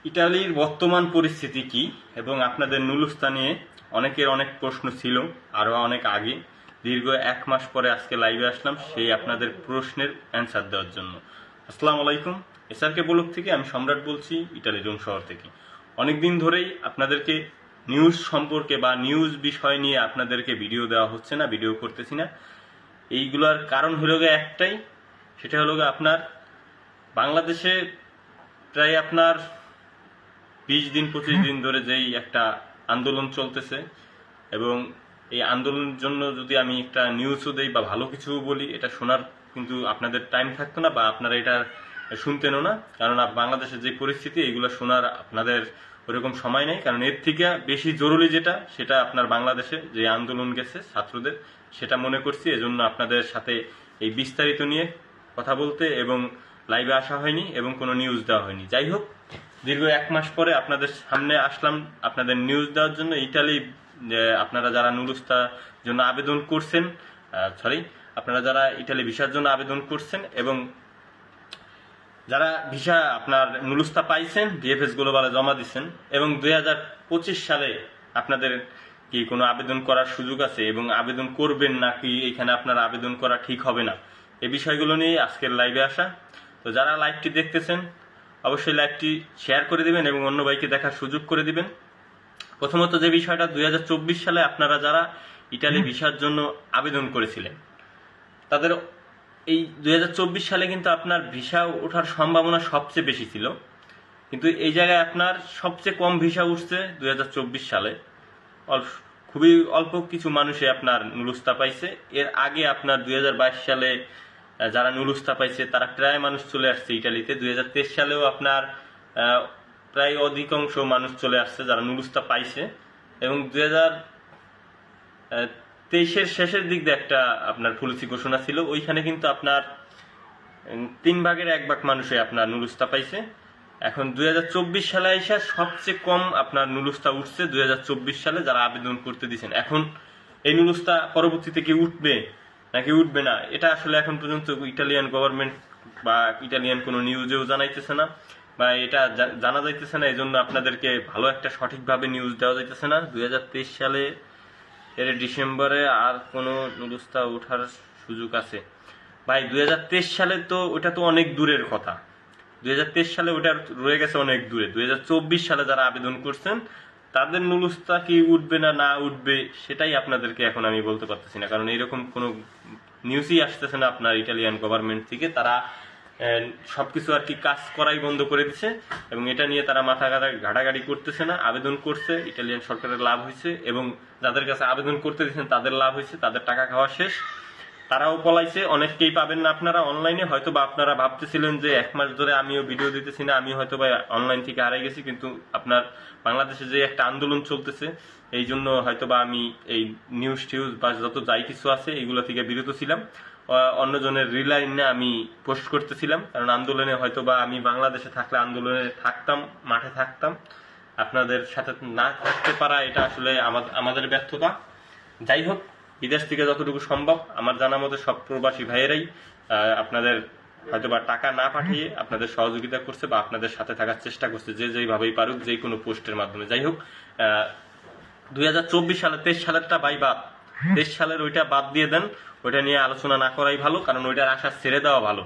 ইতালির বর্তমান পরিস্থিতি কি এবং আপনাদের নুলুস্তা নিয়ে অনেকের অনেক প্রশ্ন ছিল আরো অনেক আগে। দীর্ঘ 1 মাস পরে আজকে লাইভে আসলাম সেই আপনাদের প্রশ্নের অ্যান্সার দেওয়ার জন্য। আসসালামু আলাইকুম, এসআরকে ব্লগ থেকে আমি সম্রাট বলছি, ইতালি রোম শহর থেকে। অনেকদিন ধরেই আপনাদেরকে নিউজ সম্পর্কে বা নিউজ বিষয় নিয়ে আপনাদেরকে ভিডিও দেওয়া হচ্ছে না, ভিডিও করতেছি না। এইগুলোর কারণ হলো একটাই, সেটা হলো আপনার বাংলাদেশে প্রায় আপনার 20 দিন 25 দিন ধরে যেই একটা আন্দোলন চলতেছে, এবং এই আন্দোলনের জন্য যদি আমি একটা নিউজও দেই বা ভালো কিছু বলি, এটা শোনার কিন্তু আপনাদের টাইম থাকতো না বা আপনারা এটা শুনতেনও না, কারণ বাংলাদেশের যে পরিস্থিতি এইগুলো শোনার আপনাদের ওরকম সময় নেই। কারণ এর থেকে বেশি জরুরি যেটা, সেটা আপনার বাংলাদেশে যে আন্দোলন গেছে ছাত্রদের, সেটা মনে করছি। এজন্য আপনাদের সাথে এই বিস্তারিত নিয়ে কথা বলতে এবং লাইভে আসা হয়নি এবং কোনো নিউজ দেওয়া হয়নি। যাই হোক, দীর্ঘ 1 মাস পরে আপনাদের সামনে আসলাম আপনাদের নিউজ দেওয়ার জন্য। ইতালি আপনারা যারা নুলুস্তার জন্য আবেদন করছেন, আপনারা যারা ইতালি ভিসার জন্য আবেদন করছেন এবং যারা ভিসা আপনার নুলুস্তা পাইছেন, ডিএফএস গ্লোবালে জমা দিচ্ছেন এবং 2025 সালে আপনাদের কি কোনো আবেদন করার সুযোগ আছে এবং আবেদন করবেন নাকি এখানে আপনার আবেদন করা ঠিক হবে না, এই বিষয়গুলো নিয়ে আজকের লাইভে আসা। তো যারা লাইভটি দেখতেছেন অবশ্যই লাইভটি শেয়ার করে দিবেন এবং অন্য ভাইকে দেখার সুযোগ করে দিবেন। প্রথমত যে বিষয়টা, 2024 সালে আপনারা যারা ইতালি ভিসার জন্য আবেদন করেছিলেন, তাদের এই 2024 সালে কিন্তু আপনার ভিসা ওঠার সম্ভাবনা সবচেয়ে বেশি ছিল, কিন্তু এই জায়গায় আপনার সবচেয়ে কম ভিসা উঠছে 2024 সালে। খুবই অল্প কিছু মানুষে আপনার নুলুস্তা পাইছে। এর আগে আপনার 2022 সালে যারা নুলুস্তা পাইছে তারা প্রায় মানুষ চলে আসছে ইটালিতে। 2023 সালেও আপনার প্রায় অধিকাংশ মানুষ চলে আসছে যারা নুলুস্তা পাইছে, এবং 2023-এর শেষের দিক দিয়ে একটা আপনার পলিসি ঘোষণা ছিল, ওইখানে কিন্তু আপনার 3 ভাগের 1 ভাগ মানুষে আপনার নুলুস্তা পাইছে। এখন 2024 সালে এসে সবচেয়ে কম আপনার নুলুস্তা উঠছে 2024 সালে যারা আবেদন করতে দিয়েছেন। এখন এই নুলুস্তা পরবর্তীতে কি উঠবে নাকি উঠবে না, এটা আসলে এখন পর্যন্ত ইটালিয়ান গভর্নমেন্ট বা ইটালিয়ান কোনো নিউজেও জানাইতেছে না বা এটা জানা যাইতেছে না। এই জন্য আপনাদেরকে ভালো একটা সঠিকভাবে নিউজ দেওয়া যাইতেছে না। 2023 সালে এর ডিসেম্বরে আর কোনো নুলুস্তা ওঠার সুযোগ আছে ভাই? 2023 সালে তো ওটা তো অনেক দূরের কথা, 2023 সালে ওটা রয়ে গেছে অনেক দূরে। 2024 সালে যারা আবেদন করছেন তাদের নুলুস্তা কি উঠবে না না উঠবে সেটাই আপনাদেরকে এখন আমি বলতে পারতেছি না, কারণ এইরকম কোনো নিউজই আসতেছে না আপনার ইটালিয়ান গভর্নমেন্ট থেকে। তারা সবকিছু আর কি কাজ করাই বন্ধ করে দিছে এবং এটা নিয়ে তারা মাথা ঘাটাঘাটি করতেছে না। আবেদন করছে, ইটালিয়ান সরকারের লাভ হয়েছে এবং যাদের কাছে আবেদন করতে দিচ্ছেন তাদের লাভ হয়েছে, তাদের টাকা খাওয়া শেষ, তারাও পলাইছে। অনেককেই পাবেন না আপনারা অনলাইনে, হয়তো বা আপনারা ভাবতেছিলেন যে 1 মাস ধরে আমিও ভিডিও দিতেছি না, আমি হয়তো বা অনলাইন থেকে হারাই গেছি, কিন্তু আপনার বাংলাদেশে যে একটা আন্দোলন চলতেছে এই জন্য হয়তো বা আমি এই নিউজ টিউজ বা যত যাই কিছু আছে এগুলো থেকে বিরত ছিলাম, অন্যজনের রিলাইনে আমি পোস্ট করতেছিলাম, কারণ আন্দোলনে হয়তো বা আমি বাংলাদেশে থাকলে আন্দোলনে থাকতাম, মাঠে থাকতাম। আপনাদের সাথে না থাকতে পারা এটা আসলে আমাদের ব্যর্থতা। যাই হোক, বিদেশ থেকে যতটুকু সম্ভব আমার জানা মতে সব প্রবাসী ভাইয়েরাই আপনাদের হয়তোবা টাকা না পাঠিয়ে আপনাদের সহযোগিতা করছে বা আপনাদের সাথে থাকার চেষ্টা করছে, যে যেইভাবেই পারুক, যে কোনো পোস্টের মাধ্যমে। যাই হোক, 2024 সালে 23 সালেরটা বাই বাদ, 23 সালের ওইটা বাদ দিয়ে দেন, ওইটা নিয়ে আলোচনা না করাই ভালো, কারণ ওইটার আশা ছেড়ে দেওয়া ভালো।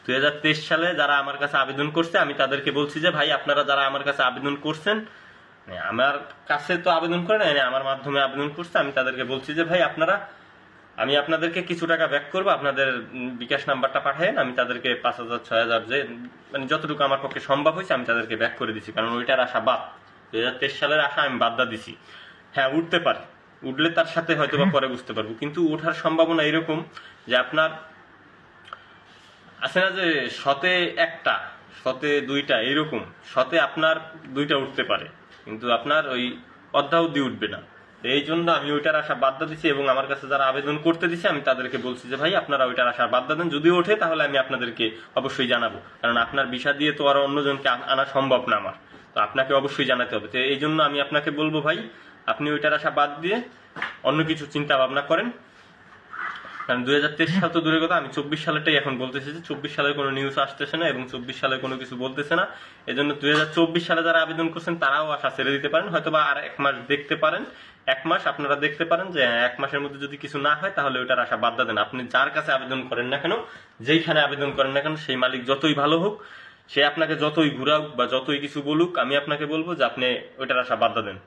2023 সালে যারা আমার কাছে আবেদন করছে আমি তাদেরকে বলছি যে ভাই, আপনারা যারা আমার কাছে আবেদন করছেন, আমার কাছে তো আবেদন করে না, আমার মাধ্যমে আবেদন করছে, আমি তাদেরকে বলছি যে ভাই আপনারা, আমি আপনাদেরকে কিছু টাকা ব্যাক করবো, আপনাদের বিকাশ নাম্বারটা পাঠায়েন, আমি তাদেরকে 5,000 6,000 যে মানে যতটুকু আমার পক্ষে সম্ভব হয়েছে আমি তাদেরকে ব্যাক করে দিছি, কারণ ওইটার আশা বাদ, 2023 সালের আশা আমি বাদ দিছি। হ্যাঁ, উঠতে পারে, উঠলে তার সাথে হয়তো বা পরে বুঝতে পারবো, কিন্তু ওঠার সম্ভাবনা এরকম যে আপনার আছে না যে শতে 1টা, শতে 2টা, এরকম শতে আপনার 2টা উঠতে পারে, কিন্তু আপনার ওই অর্ধাও দিয়ে উঠবে না। এই জন্য আমি ওইটার আশা বাদ দিচ্ছি এবং আমার কাছে যারা আবেদন করতে দিচ্ছে আমি তাদেরকে বলছি যে ভাই আপনারা ওইটার আশা বাদ দেন, যদি ওঠে তাহলে আমি আপনাদেরকে অবশ্যই জানাবো, কারণ আপনার ভিসা দিয়ে তো আর অন্যজনকে আনা সম্ভব না আমার, তো আপনাকে অবশ্যই জানাতে হবে। তো এই জন্য আমি আপনাকে বলবো ভাই, আপনি ওইটার আশা বাদ দিয়ে অন্য কিছু চিন্তা ভাবনা করেন। কারণ 2023 সাল তো দূরের কথা, আমি 24 সালেরটাই এখন বলতেছি যে 24 সালের কোনো নিউজ আসতেছে না এবং 24 সালে কোনো কিছু বলতেছে না। এজন্য 2024 সালে যারা আবেদন করছেন তারাও আশা ছেড়ে দিতে পারেন, হয়তোবা আর 1 মাস দেখতে পারেন। 1 মাস আপনারা দেখতে পারেন যে 1 মাসের মধ্যে যদি কিছু না হয় তাহলে ওইটার আশা বাদ দেন। আপনি যার কাছে আবেদন করেন না কেন, যেইখানে আবেদন করেন না কেন, সেই মালিক যতই ভালো হোক, সে আপনাকে যতই ঘুরাক বা যতই কিছু বলুক, আমি আপনাকে বলবো যে আপনি ওইটার আশা বাদ দেন।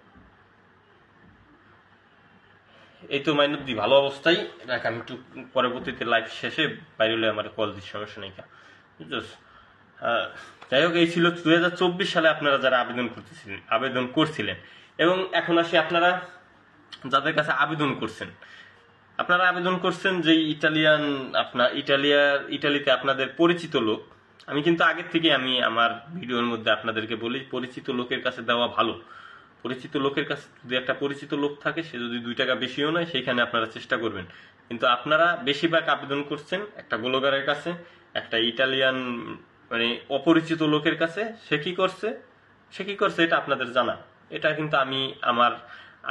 এই তো মাইনুদ্দি ভালো অবস্থায় রাখ, আমি একটু পরবর্তীতে লাইভ শেষে বাইরে হলে আমার কল দিচ্ছি, সমস্যা নেই। যাই হোক, এই ছিল 2024 সালে আপনারা যারা আবেদন করছিলেন। এবং এখন আসি আপনারা যাদের কাছে আবেদন করছেন, আপনারা আবেদন করছেন যে ইটালিতে আপনাদের পরিচিত লোক। আমি কিন্তু আগের থেকে আমি আমার ভিডিওর মধ্যে আপনাদেরকে বলি, পরিচিত লোকের কাছে দেওয়া ভালো। পরিচিত লোকের কাছে যদি একটা পরিচিত লোক থাকে, সে যদি 2 টাকা বেশিও নয়, সেইখানে আপনারা চেষ্টা করবেন। কিন্তু আপনারা বেশিরভাগ আবেদন করছেন একটা ব্লগারের কাছে, একটা ইটালিয়ান মানে অপরিচিত লোকের কাছে। সে কি করছে এটা আপনাদের জানা। এটা কিন্তু আমি আমার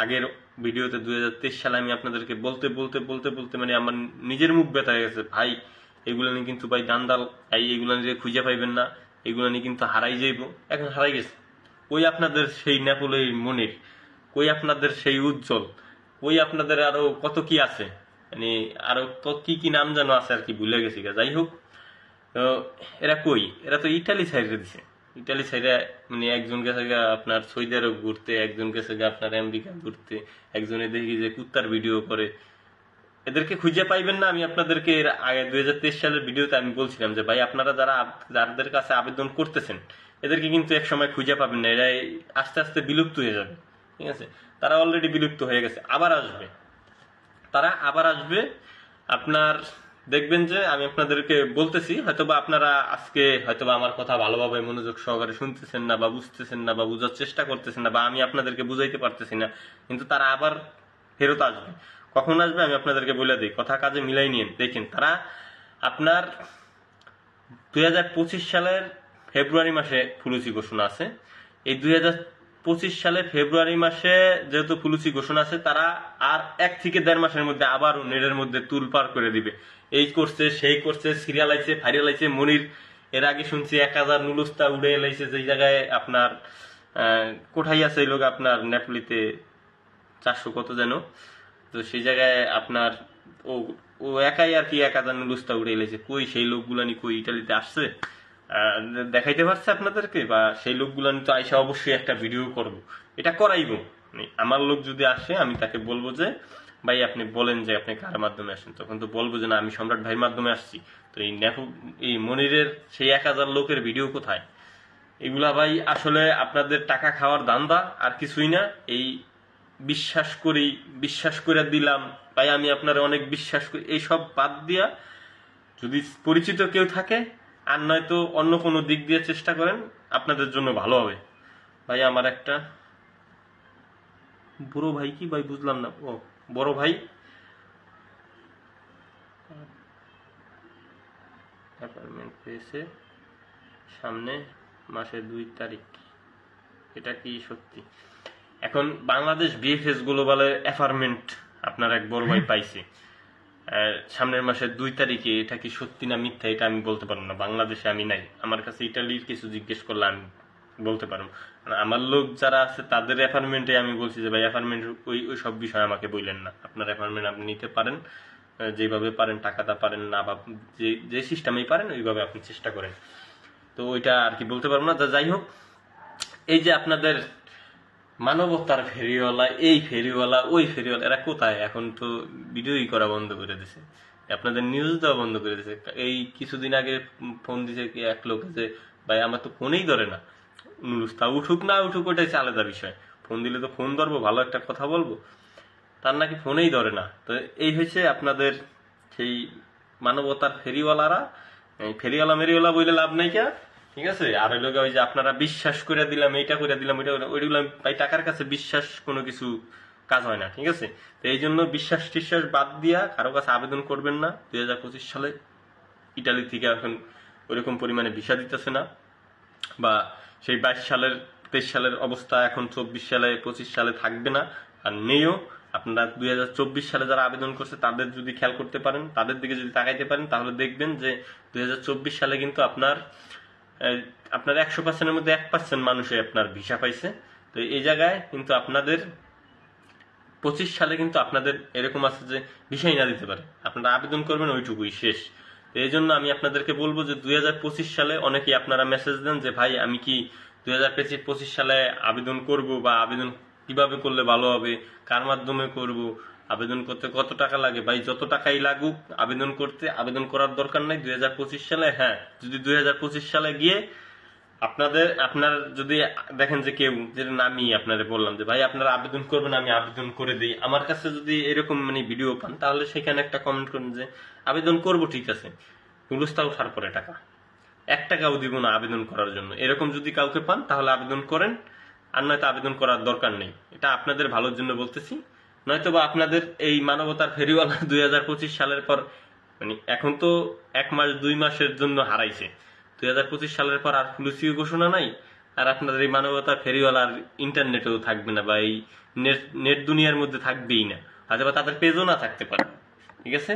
আগের ভিডিওতে 2023 সালে আমি আপনাদেরকে বলতে মানে আমার নিজের মুখ ব্যথা হয়ে গেছে। ভাই এগুলো নিয়ে কিন্তু ভাই দান্দাল, এগুলো নিয়ে খুঁজে পাইবেন না, এগুলো নিয়ে কিন্তু হারাই যাইব। এখন হারাই গেছে। কই আপনাদের সেই নেপোলের মনির, কই আপনাদের সেই উজ্জ্বল, কই আপনাদের আরো কত কি আছে, মানে আরো কি নাম যেন আছে আর কি, ভুলে গেছি। যাই হোক, তো এরা কই, এরা তো ইটালি সাইডে দিছে। ইটালি সাইডে মানে একজন গেছে আপনার সৌদি আরব ঘুরতে, একজন গেছে আপনার আমেরিকা ঘুরতে, একজনে দেখি যে কুত্তার ভিডিও করে। এদেরকে খুঁজে পাইবেন না। আমি আপনাদেরকে এর আগে 2023 সালের ভিডিওতে আমি বলছিলাম যে ভাই আপনারা যাদের কাছে আবেদন করতেছেন, এদেরকে কিন্তু এক সময় খুঁজে পাবেন না। এরা আস্তে আস্তে বিলুপ্ত হয়ে যাবে, ঠিক আছে? তারা অলরেডি বিলুপ্ত হয়ে গেছে, তারা আবার আসবে। আপনার দেখবেন যে আমি আপনাদেরকে বলতেছি, হয়তোবা আপনারা আজকে হয়তোবা আমার কথা ভালোভাবে মনোযোগ সহকারে শুনতেছেন না, বা বুঝতেছেন না, বা বুঝার চেষ্টা করতেছেন না, বা আমি আপনাদেরকে বুঝাইতে পারতেছি না, কিন্তু তারা আবার ফেরত আসবে। কখন আসবে আমি আপনাদেরকে বলে দিই, কথা কাজে মিলাই নিন। দেখেন, তারা আপনার 2025 সালের ফেব্রুয়ারি মাসে ফুলুচি ঘোষণা আছে। এই 2025 সালে ফেব্রুয়ারি মাসে যেহেতু ফুলুচি ঘোষণা আছে, তারা আর 1 থেকে 1.5 মাসের মধ্যে আবার নেটের মধ্যে তুলপার করে দিবে। এই করছে, সেই করছে, সিরিয়াল আইছে, ভাইরাল আইছে। মনির এর আগে শুনছি 1000 নুলুস্তা উড়ে এলাইছে, যেই জায়গায় আপনার কোথায় আছে এই লোক আপনার নেপলিতে 400 কত যেন, তো সেই জায়গায় আপনার ও ও একাই আর কি 1000 নুলুস্তা উড়ে এলাইছে। কই সেই লোকগুলানি, কই ইটালিতে আসছে দেখাইতে পারছে আপনাদেরকে? বা সেই লোকগুলানি তো আইসা অবশ্যই একটা ভিডিও করব, এটা করাইবো। আমার লোক যদি আসে, আমি তাকে বলবো যে ভাই আপনি বলেন যে আপনি কার মাধ্যমে আসেন, তখন তো বলবো যে না আমি সম্রাট ভাইয়ের মাধ্যমে আসছি। তো এই মনিরের সেই 1000 লোকের ভিডিও কোথায়? এগুলা ভাই আসলে আপনাদের টাকা খাওয়ার ধান্দা, আর কিছুই না। এই বিশ্বাস করে দিলাম ভাই, আমি আপনারা অনেক বিশ্বাস করি, এইসব বাদ দিয়া যদি পরিচিত কেউ থাকে, আর নয়তো অন্য কোনো দিক দিয়ে চেষ্টা করেন, আপনাদের জন্য ভালো হবে। ভাই আমার একটা বড় ভাই, কি ভাই বুঝলাম না, ও বড় ভাই অ্যাপার্টমেন্ট পেয়েছে সামনে মাসের 2 তারিখ, এটা কি সত্যি? এখন বাংলাদেশ বিএফএস গ্লোবালের অ্যাপার্টমেন্ট আপনার এক বড় ভাই পাইছে সামনের মাসের 2 তারিখে। এটা কি সত্যি না মিথ্যা এটা আমি বলতে পারবো না, বাংলাদেশে আমি নাই। আমার কাছে ইটালির কিছু জিজ্ঞেস করলে আমি বলতে পারবো। আমার লোক যারা আছে তাদের অ্যাপার্টমেন্টে আমি বলছি যে ভাই অ্যাপার্টমেন্ট ওই সব বিষয় আমাকে বললেন না। আপনার অ্যাপার্টমেন্ট আপনি নিতে পারেন, যেভাবে পারেন, টাকাটা পারেন না, বা যে সিস্টেমেই পারেন ওইভাবে আপনি চেষ্টা করেন। তো ওইটা আর কি বলতে পারবো না। যাই হোক, এই যে আপনাদের মানবতার ফেরিওয়ালা, এই ফেরিওয়ালা, ওই ফেরিওয়ালা, এরা কোথায়? এখন তো ভিডিওই করা বন্ধ করে দিছে, আপনাদের নিউজ দেওয়া বন্ধ করে দিছে। এই কিছুদিন আগে ফোন দিছে কি এক লোক যে ভাই আমার তো ফোনেই ধরে না, নুরুস্তা উঠুক না উঠুক ওটাই আলাদা বিষয়, ফোন দিলে তো ফোন ধরবো, ভালো একটা কথা বলবো, তার নাকি ফোনেই ধরে না। তো এই হয়েছে আপনাদের সেই মানবতার ফেরিওয়ালারা। ফেরিওয়ালা মেরিওয়ালা বইলে লাভ নাই কে, ঠিক আছে? আর ওই লোক ওই যে আপনারা বিশ্বাস করে দিলাম, এইটা করে দিলাম, ওইটা ওইগুলো ভাই টাকার কাছে বিশ্বাস কোনো কিছু কাজ হয় না, ঠিক আছে? তো এই জন্য বিশ্বাস টিশ্বাস বাদ দিয়া কারো কাছে আবেদন করবেন না। 2025 সালে ইটালি থেকে এখন ওইরকম পরিমাণে ভিসা দিতেছে না, বা সেই 22 সালের 23 সালের অবস্থা এখন 24 সালে 25 সালে থাকবে না, আর নেইও। আপনারা 2024 সালে যারা আবেদন করছে তাদের যদি খেয়াল করতে পারেন, তাদের দিকে যদি তাকাইতে পারেন, তাহলে দেখবেন যে 2024 সালে কিন্তু আপনার 100%-এর মধ্যে 1% মানুষে আপনার ভিসা পাইছে। তো এই জায়গায় কিন্তু আপনাদের 25 সালে কিন্তু আপনাদের এরকম আছে যে ভিসাই না দিতে পারে, আপনারা আবেদন করবেন ওইটুকুই শেষ। তো এই জন্য আমি আপনাদেরকে বলবো যে 2025 সালে অনেকেই আপনারা মেসেজ দেন যে ভাই আমি কি 2025 সালে আবেদন করব, বা আবেদন কিভাবে করলে ভালো হবে, কার মাধ্যমে করব, আবেদন করতে কত টাকা লাগে। ভাই যত টাকাই লাগুক আবেদন করার দরকার নাই 2025 সালে। হ্যাঁ, যদি 2025 সালে গিয়ে আপনার যদি দেখেন যে কেউ, যেটা আমি আপনারা বললাম যে ভাই আপনারা আবেদন করবেন, আমি আবেদন করে দিই, আমার কাছে যদি এরকম ভিডিও পান, তাহলে সেখানে একটা কমেন্ট করুন যে আবেদন করব, ঠিক আছে, নুলুস্তা ওঠার পরে টাকা 1 টাকাও দিব না আবেদন করার জন্য, এরকম যদি কাউকে পান তাহলে আবেদন করেন, আর নয়তো আবেদন করার দরকার নেই। এটা আপনাদের ভালোর জন্য বলতেছি। নয়তো বা আপনাদের এই মানবতার ফেরিওয়ালা 2025 সালের পর এখন তো 1 মাস 2 মাসের জন্য হারাইছে, 2025 সালের পর আর পুলিশিও ঘোষণা নাই, আর আপনাদের এই মানবতার ফেরিওয়ালা আর ইন্টারনেটেও থাকবে না, বা এই নেট দুনিয়ার মধ্যে থাকবেই না, হয়তো বা তাদের পেজও না থাকতে পারে। ঠিক আছে,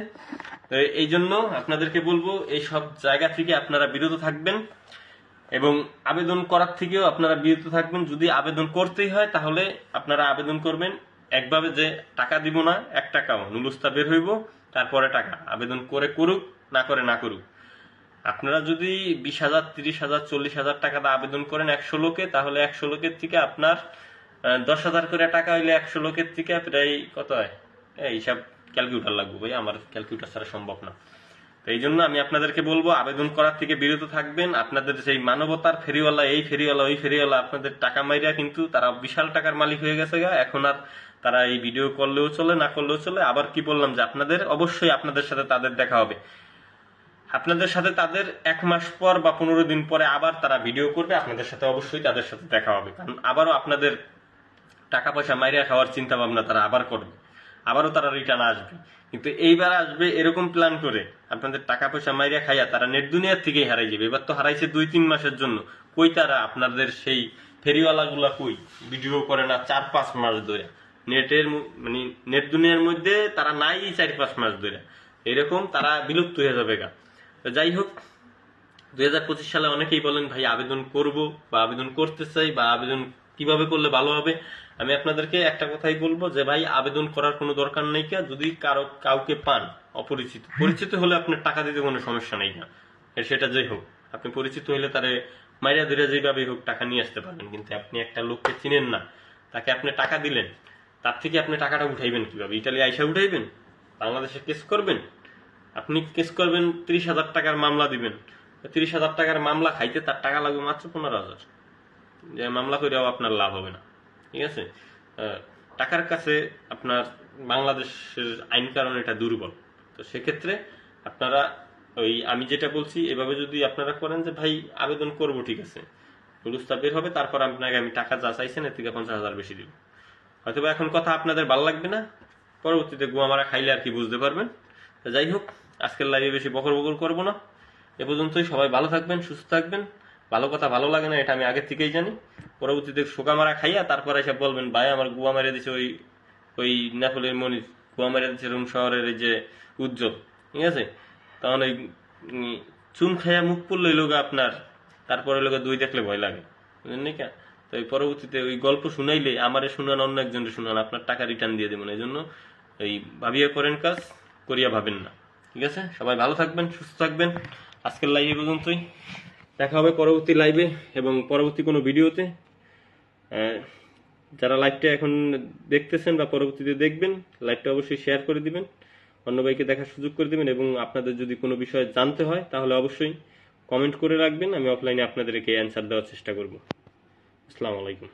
তো এই জন্য আপনাদেরকে বলবো এই সব জায়গা থেকে আপনারা বিরত থাকবেন, এবং আবেদন করার থেকেও আপনারা বিরত থাকবেন। যদি আবেদন করতেই হয় তাহলে আপনারা আবেদন করবেন একভাবে যে টাকা দিব না, 1 টাকাও, নুলুস্তা বের হইব তারপরে টাকা, আবেদন করে করুক, না করে না করুক। আপনারা যদি 20,000, 30,000, 40,000 টাকা আবেদন করেন 100 লোকে, তাহলে 100 লোকের থেকে আপনার 10,000 করে টাকা হইলে 100 লোকের থেকে প্রায় কত হয়, এই হিসাব ক্যালকুলেটর লাগবে ভাই, আমার ক্যালকুলেটর ছাড়া সম্ভব না। তো এই জন্য আমি আপনাদেরকে বলবো আবেদন করার থেকে বিরত থাকবেন। আপনাদের সেই মানবতার ফেরিওয়ালা, এই ফেরিওয়ালা, ওই ফেরিওয়ালা আপনাদের টাকা মাইরা কিন্তু তারা বিশাল টাকার মালিক হয়ে গেছে গা। এখন আর তারা এই ভিডিও করলেও চলে, না করলেও চলে। আবার কি বললাম যে অবশ্যই আপনাদের সাথে তাদের দেখা হবে, আপনাদের সাথে তাদের 1 মাস পর বা 15 দিন পরে আবার তারা ভিডিও করবে, আপনাদের সাথে অবশ্যই তাদের সাথে দেখা হবে। কারণ আবারও আপনাদের টাকা পয়সা মাইরা খাওয়ার চিন্তা ভাবনা তারা আবার করবে, আবারও তারা রিটার্ন আসবে। কিন্তু এইবার আসবে এরকম প্ল্যান করে, আপনাদের টাকা পয়সা মাইরা খাইয়া তারা নেট দুনিয়ার থেকেই হারাই যাবে। এবার তো হারাইছে 2-3 মাসের জন্য, কই তারা আপনাদের সেই ফেরিওয়ালা গুলা কই, ভিডিও করে না 4-5 মাস ধরে, নেট দুনিয়ার মধ্যে তারা নাই 4-5 মাস ধরে, এরকম তারা বিলুপ্ত হয়ে যাবে গা। যাই হোক, 2025 সালে অনেকেই বলেন ভাই আবেদন করব, বা আবেদন করতে চাই, বা আবেদন কিভাবে করলে ভালো হবে। আমি আপনাদেরকে একটা কথাই বলবো যে ভাই আবেদন করার কোনো দরকার নেই। যদি কাউকে পান পরিচিত হলে আপনার টাকা দিতে কোনো সমস্যা নেই না, সেটা যাই হোক, আপনি পরিচিত হইলে তারে মাইরা ধরে যেভাবেই হোক টাকা নিয়ে আসতে পারবেন। কিন্তু আপনি একটা লোককে চিনেন না, তাকে আপনি টাকা দিলেন, তার থেকে আপনি টাকাটা উঠাইবেন কিভাবে? ইটালি আইসা উঠাইবেন? বাংলাদেশে কেস করবেন? আপনি কেস করবেন, 30,000 টাকার মামলা দিবেন, 30,000 টাকার মামলা খাইতে তার টাকা লাগবে মাত্র 15,000, যে মামলা করেও আপনার লাভ হবে না। ঠিক আছে, টাকার কাছে আপনার বাংলাদেশের আইন কারণ এটা দুর্বল। তো সেক্ষেত্রে আপনারা আমি যেটা বলছি এভাবে যদি আপনারা করেন যে ভাই আবেদন করব, ঠিক আছে, নুলুস্তা বের হবে, তারপর আপনাকে আমি টাকা যা চাইছেন এর থেকে 50,000 বেশি দিব। হয়তো এখন কথা আপনাদের ভালো লাগবে না, পরবর্তীতে গুয়া মারা খাইলে আর কি বুঝতে পারবেন। যাই হোক, আজকের লাইভে বেশি বকর করবো না, এ পর্যন্তই। সবাই ভালো থাকবেন, সুস্থ থাকবেন। ভালো কথা ভালো লাগে না, এটা আমি আগে থেকেই জানি। পরবর্তীতে শোকা মারা খাইয়া তারপর এসে বলবেন ভাই আমার গুয়া মেরে দিছে ওই নেপালের মনির, গুয়া মেরে দিচ্ছে রুম শহরের এই যে উজ্জ্বল। ঠিক আছে, তখন ওই চুন খাইয়া মুখ পড়লো লোক আপনার, তারপরে লোক 2 দেখলে ভয় লাগে, বুঝলেন না? তো পরবর্তীতে ওই গল্প শুনাইলে আমারে শুনান, অন্য একজনকে শুনান, আপনার টাকা রিটার্ন দিয়ে দেবেন। এই জন্য ভাবিয়া করেন কাজ, করিয়া ভাবেন না। ঠিক আছে, সবাই ভালো থাকবেন, সুস্থ থাকবেন। আজকের লাইভে পর্যন্তই, দেখা হবে পরবর্তী লাইভে এবং পরবর্তী কোনো ভিডিওতে। যারা লাইভটা এখন দেখতেছেন বা পরবর্তীতে দেখবেন, লাইভটা অবশ্যই শেয়ার করে দিবেন, অন্য ভাইকে দেখার সুযোগ করে দিবেন। এবং আপনাদের যদি কোনো বিষয়ে জানতে হয় তাহলে অবশ্যই কমেন্ট করে রাখবেন, আমি অফলাইনে আপনাদেরকে অ্যান্সার দেওয়ার চেষ্টা করব। আসসালামু আলাইকুম।